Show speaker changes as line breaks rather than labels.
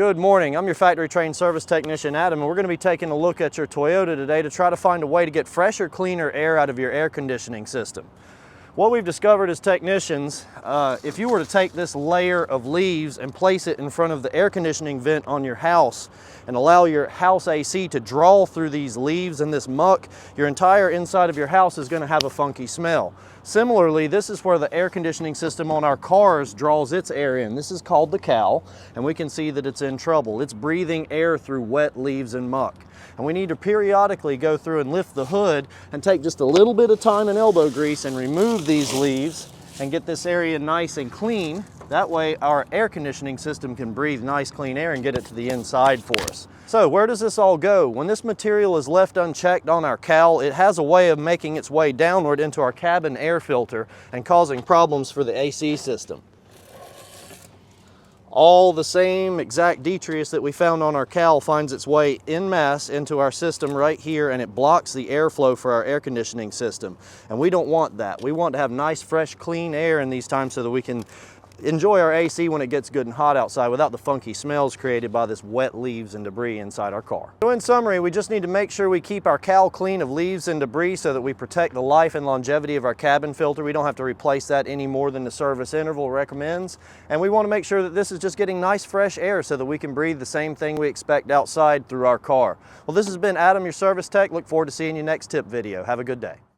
Good morning. I'm your factory trained service technician, Adam, and we're going to be taking a look at your Toyota today to try to find a way to get fresher, cleaner air out of your air conditioning system. What we've discovered as technicians, if you were to take this layer of leaves and place it in front of the air conditioning vent on your house and allow your house AC to draw through these leaves and this muck, your entire inside of your house is going to have a funky smell. Similarly, this is where the air conditioning system on our cars draws its air in. This is called the cowl, and we can see that it's in trouble. It's breathing air through wet leaves and muck. And we need to periodically go through and lift the hood and take just a little bit of time and elbow grease and remove these leaves and get this area nice and clean. That way our air conditioning system can breathe nice clean air and get it to the inside for us. So where does this all go? When this material is left unchecked on our cowl, it has a way of making its way downward into our cabin air filter and causing problems for the AC system. All the same exact detritus that we found on our cowl finds its way en masse into our system right here, and it blocks the airflow for our air conditioning system. And we don't want that. We want to have nice, fresh, clean air in these times so that we can enjoy our AC when it gets good and hot outside without the funky smells created by this wet leaves and debris inside our car. So in summary, we just need to make sure we keep our cowl clean of leaves and debris so that we protect the life and longevity of our cabin filter. We don't have to replace that any more than the service interval recommends. And we want to make sure that this is just getting nice fresh air so that we can breathe the same thing we expect outside through our car. Well, this has been Adam, your service tech. Look forward to seeing you next tip video. Have a good day.